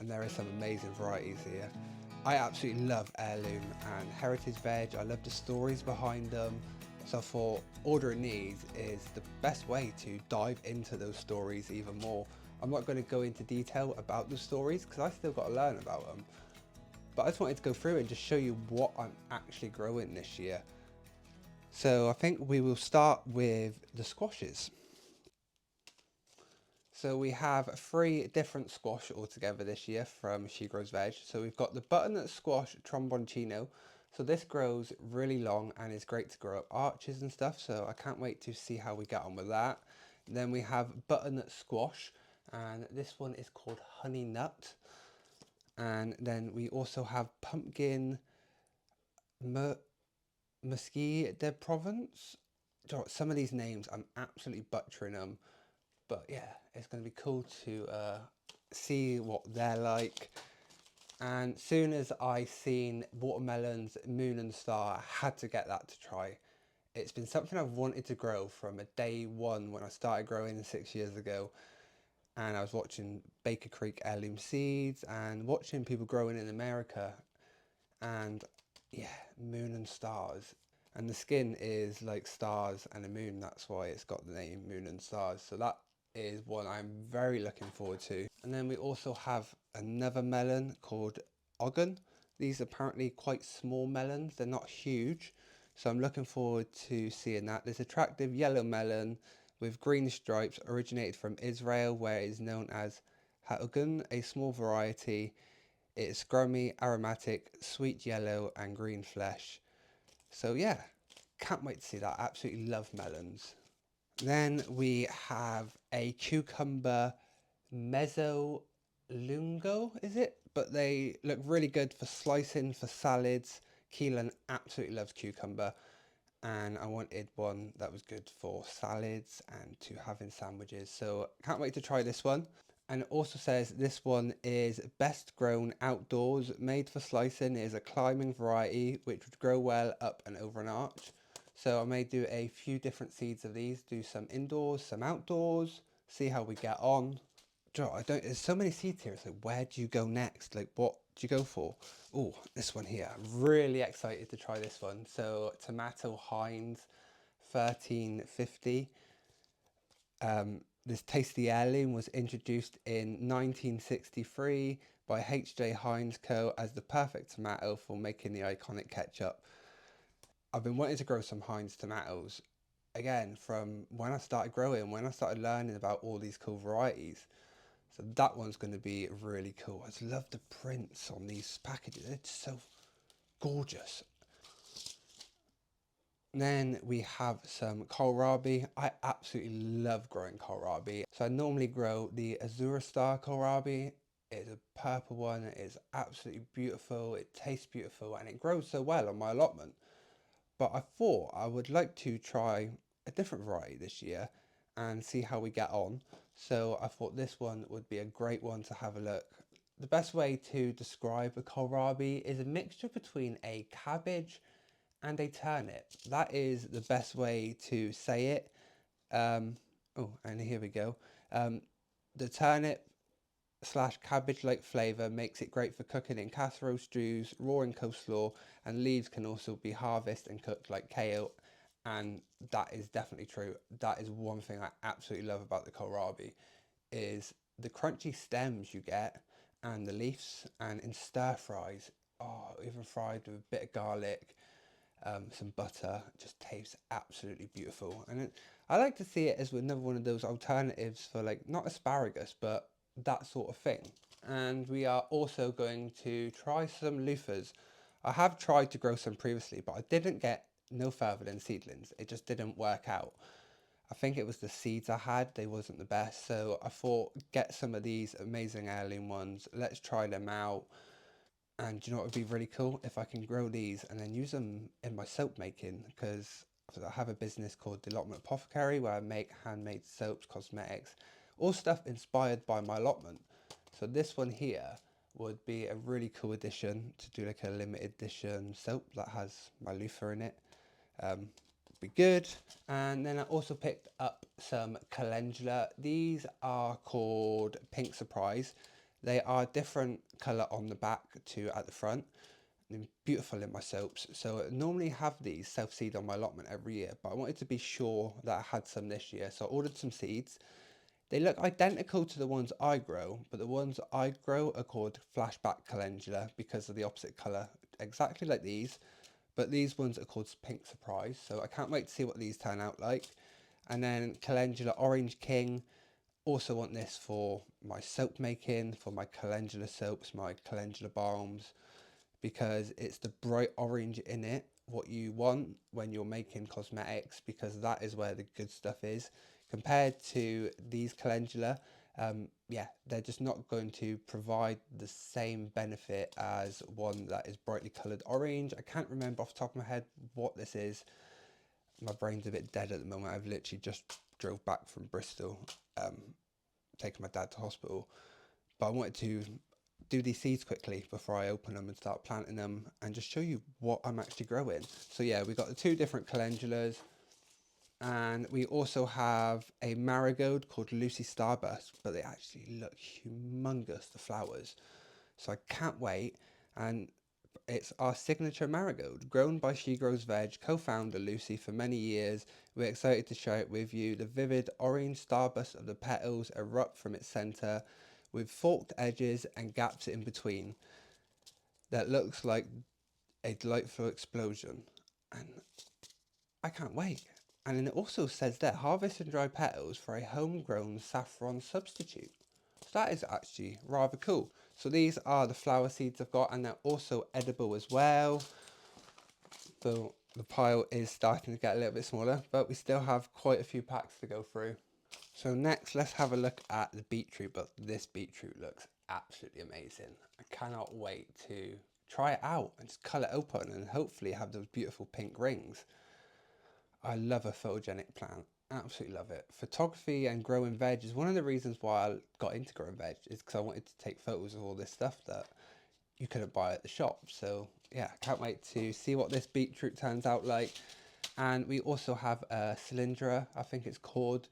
and there are some amazing varieties here. I absolutely love Heirloom and Heritage Veg. I love the stories behind them. So I thought ordering these is the best way to dive into those stories even more. I'm not going to go into detail about the stories because I still got to learn about them. But I just wanted to go through and just show you what I'm actually growing this year. So I think we will start with the squashes. So we have 3 different squash altogether this year from She Grows Veg. So we've got the butternut squash tromboncino. So this grows really long and is great to grow up arches and stuff. So I can't wait to see how we get on with that. Then we have butternut squash, and this one is called honey nut. And then we also have pumpkin musky de Provence. Some of these names, I'm absolutely butchering them. But yeah, it's going to be cool to see what they're like. And soon as I seen watermelons, moon and star, I had to get that to try. It's been something I've wanted to grow from a day one when I started growing 6 years ago. And I was watching Baker Creek Heirloom Seeds and watching people growing in America. And yeah, moon and stars. And the skin is like stars and a moon. That's why it's got the name Moon and Stars. So that is one I'm very looking forward to. And then we also have another melon called Ogden. These are apparently quite small melons. They're not huge. So I'm looking forward to seeing that. This attractive yellow melon with green stripes originated from Israel, where it is known as Ha'ugun, a small variety. It's scrummy, aromatic, sweet yellow and green flesh. So yeah, can't wait to see that. Absolutely love melons. Then we have a cucumber mezzolungo, is it? But they look really good for slicing, for salads. Keelan absolutely loves cucumber, and I wanted one that was good for salads and to have in sandwiches. So can't wait to try this one. And it also says this one is best grown outdoors, made for slicing. It is a climbing variety which would grow well up and over an arch. So I may do a few different seeds of these, do some indoors, some outdoors, see how we get on. Joe, there's so many seeds here. It's like, where do you go next? Like, what do you go for? Oh, this one here. I'm really excited to try this one. So tomato Heinz 1350. This tasty heirloom was introduced in 1963 by H.J. Heinz Co. as the perfect tomato for making the iconic ketchup. I've been wanting to grow some Heinz tomatoes again from when I started growing, when I started learning about all these cool varieties. So that one's going to be really cool. I just love the prints on these packages. It's so gorgeous. Then we have some kohlrabi. I absolutely love growing kohlrabi. So I normally grow the Azura Star kohlrabi. It's a purple one. It is absolutely beautiful. It tastes beautiful and it grows so well on my allotment. But I thought I would like to try a different variety this year and see how we get on. So I thought this one would be a great one to have a look. The best way to describe a kohlrabi is a mixture between a cabbage and a turnip. That is the best way to say it. Oh, and here we go. The turnip slash cabbage like flavour makes it great for cooking in casserole stews, raw in coleslaw, and leaves can also be harvested and cooked like kale. And that is definitely true. That is one thing I absolutely love about the kohlrabi is the crunchy stems you get and the leaves, and in stir fries, oh, even fried with a bit of garlic, some butter, just tastes absolutely beautiful. And I like to see it as another one of those alternatives for, like, not asparagus but that sort of thing. And we are also going to try some loofahs. I have tried to grow some previously, but I didn't get no further than seedlings. It just didn't work out. I think it was the seeds I had, they wasn't the best. So I thought, get some of these amazing heirloom ones, let's try them out. And do you know what would be really cool? If I can grow these and then use them in my soap making, because I have a business called The Allotment Apothecary where I make handmade soaps, cosmetics, all stuff inspired by my allotment. So this one here would be a really cool addition to do, like a limited edition soap that has my loofah in it. Be good. And then I also picked up some calendula. These are called Pink Surprise. They are different colour on the back to at the front. They're beautiful in my soaps. So I normally have these self-seed on my allotment every year, but I wanted to be sure that I had some this year. So I ordered some seeds. They look identical to the ones I grow, but the ones I grow are called flashback calendula because of the opposite colour, exactly like these. But these ones are called pink surprise. So I can't wait to see what these turn out like. And then calendula orange king. Also want this for my soap making, for my calendula soaps, my calendula balms, because it's the bright orange in it, what you want when you're making cosmetics, because that is where the good stuff is. Compared to these calendula, yeah, they're just not going to provide the same benefit as one that is brightly coloured orange. I can't remember off the top of my head what this is. My brain's a bit dead at the moment. I've literally just drove back from Bristol, taking my dad to hospital. But I wanted to do these seeds quickly before I open them and start planting them and just show you what I'm actually growing. So yeah, we got the two different calendulas, and we also have a marigold called Lucy Starburst, but they actually look humongous, the flowers. So I can't wait. And it's our signature marigold, grown by She Grows Veg co-founder Lucy for many years. We're excited to share it with you. The vivid orange starburst of the petals erupt from its centre with forked edges and gaps in between that looks like a delightful explosion. And I can't wait. And then it also says there, harvest and dry petals for a homegrown saffron substitute. So that is actually rather cool. So these are the flower seeds I've got, and they're also edible as well. So the pile is starting to get a little bit smaller, but we still have quite a few packs to go through. So next, let's have a look at the beetroot, but this beetroot looks absolutely amazing. I cannot wait to try it out and just cut it open and hopefully have those beautiful pink rings. I love a photogenic plant. Absolutely love it. Photography and growing veg is one of the reasons why I got into growing veg, is because I wanted to take photos of all this stuff that you couldn't buy at the shop. So yeah, can't wait to see what this beetroot turns out like. And we also have a cylindra, I think it's called.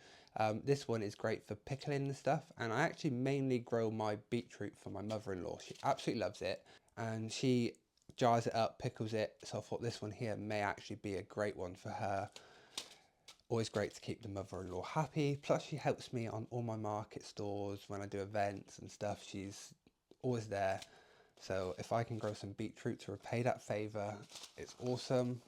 This one is great for pickling and stuff. And I actually mainly grow my beetroot for my mother-in-law. She absolutely loves it. And she jars it up, pickles it. So I thought this one here may actually be a great one for her. Always great to keep the mother-in-law happy. Plus she helps me on all my market stores when I do events and stuff. She's always there. So if I can grow some beetroot to repay that favour, it's awesome.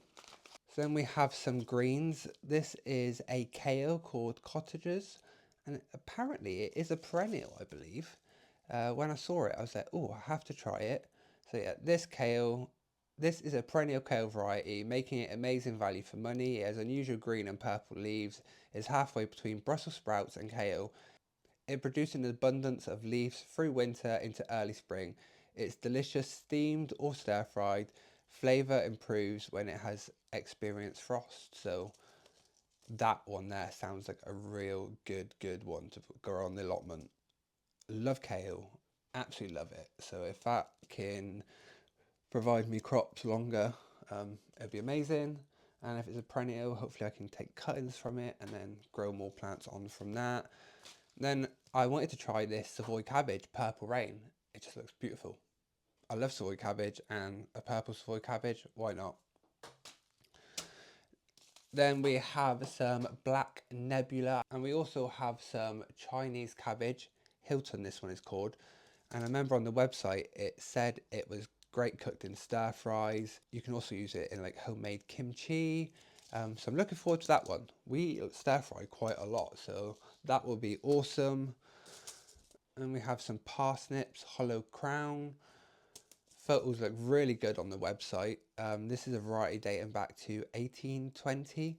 So then we have some greens. This is a kale called cottagers, and apparently it is a perennial, I believe. When I saw it, I was like, oh, I have to try it. So yeah, this kale, this is a perennial kale variety, making it amazing value for money. It has unusual green and purple leaves, is halfway between Brussels sprouts and kale. It produces an abundance of leaves through winter into early spring. It's delicious steamed or stir fried. Flavour improves when it has experienced frost. So that one there sounds like a real good one to go on the allotment. Love kale, absolutely love it. So if that can provide me crops longer, it'd be amazing. And if it's a perennial, hopefully I can take cuttings from it and then grow more plants on from that. Then I wanted to try this Savoy cabbage, Purple Rain. It just looks beautiful. I love Savoy cabbage, and a purple Savoy cabbage, why not? Then we have some black nebula, and we also have some Chinese cabbage. Hilton, this one is called. And I remember on the website it said it was great cooked in stir fries. You can also use it in like homemade kimchi. So I'm looking forward to that one. We stir fry quite a lot, so that will be awesome. And we have some parsnips, hollow crown. Photos look really good on the website. This is a variety dating back to 1820.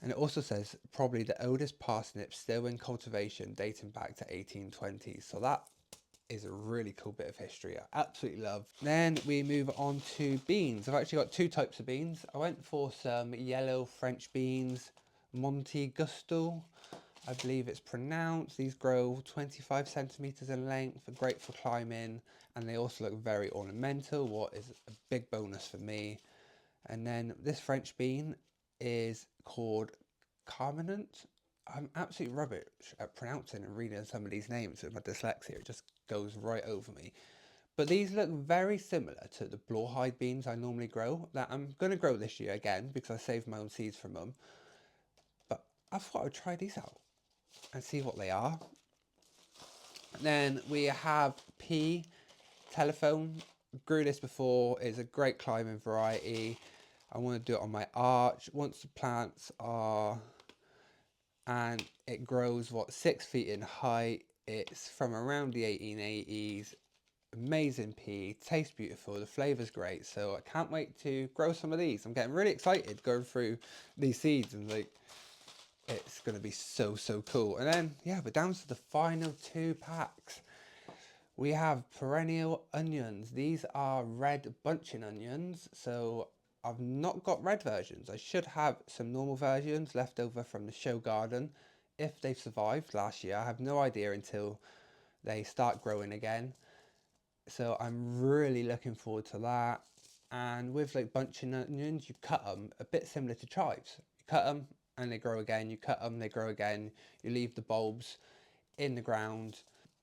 And it also says probably the oldest parsnip still in cultivation dating back to 1820. So that is a really cool bit of history I absolutely love. Then we move on to beans. I've actually got two types of beans. I went for some yellow French beans, Monte Gusto, I believe it's pronounced. These grow 25 centimeters in length, are great for climbing, and they also look very ornamental, what is a big bonus for me. And then this French bean is called Carminant. I'm absolutely rubbish at pronouncing and reading some of these names with my dyslexia. It just goes right over me. But these look very similar to the blowhide beans I normally grow, that I'm going to grow this year again because I saved my own seeds from them. But I thought I'd try these out and see what they are. Then we have pea telephone. Grew this before. It's a great climbing variety. I want to do it on my arch. Once the plants are, and it grows 6 feet in height. It's from around the 1880s. Amazing pea, tastes beautiful, the flavour's great, so I can't wait to grow some of these. I'm getting really excited going through these seeds, and like, it's going to be so cool. And then yeah, we're down to the final 2 packs. We have perennial onions. These are red bunching onions, so I've not got red versions. I should have some normal versions left over from the show garden if they've survived last year. I have no idea until they start growing again. So I'm really looking forward to that. And with like bunching onions, you cut them a bit similar to chives. You cut them and they grow again. You cut them, they grow again. You leave the bulbs in the ground.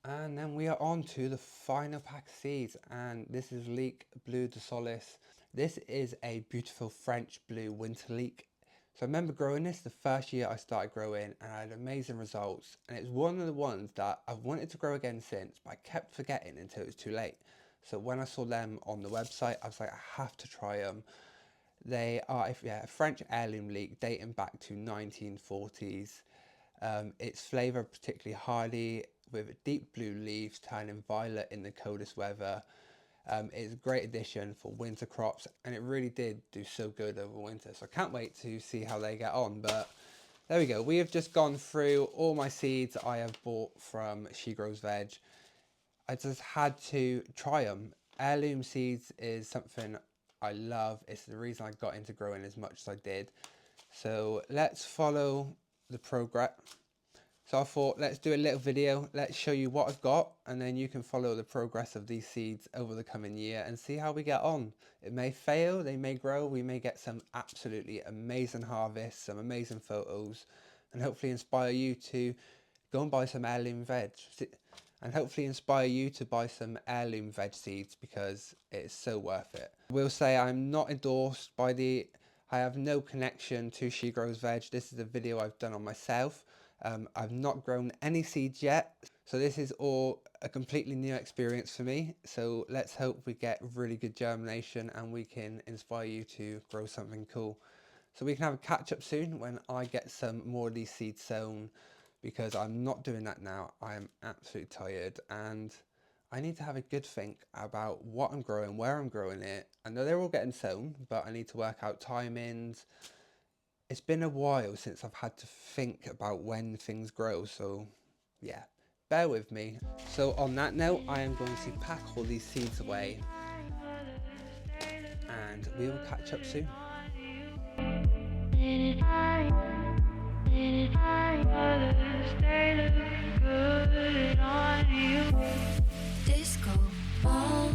And then we are on to the final pack of seeds. And this is Leek Bleu de Solace. This is a beautiful French blue winter leek. So I remember growing this the first year I started growing, and I had amazing results, and it's one of the ones that I've wanted to grow again since, but I kept forgetting until it was too late. So when I saw them on the website, I was like, I have to try them. They are a French heirloom leek dating back to 1940s. Its flavour particularly hardy, with deep blue leaves turning violet in the coldest weather. It's a great addition for winter crops, and it really did do so good over winter, so I can't wait to see how they get on. But there we go, we have just gone through all my seeds I have bought from She Grows Veg. I just had to try them. Heirloom seeds is something I love. It's the reason I got into growing as much as I did. So let's follow the progress. So I thought, let's do a little video, let's show you what I've got, and then you can follow the progress of these seeds over the coming year and see how we get on. It may fail, they may grow, we may get some absolutely amazing harvests, some amazing photos, and hopefully inspire you to go and buy some heirloom veg. And hopefully inspire you to buy some heirloom veg seeds, because it's so worth it. I will say I'm not endorsed by I have no connection to She Grows Veg. This is a video I've done on myself. I've not grown any seeds yet, so this is all a completely new experience for me. So let's hope we get really good germination and we can inspire you to grow something cool. So we can have a catch up soon when I get some more of these seeds sown, because I'm not doing that now. I am absolutely tired, and I need to have a good think about what I'm growing, where I'm growing it. I know they're all getting sown, but I need to work out timings. It's been a while since I've had to think about when things grow, so yeah, bear with me. So on that note, I am going to pack all these seeds away, and we will catch up soon. Disco ball.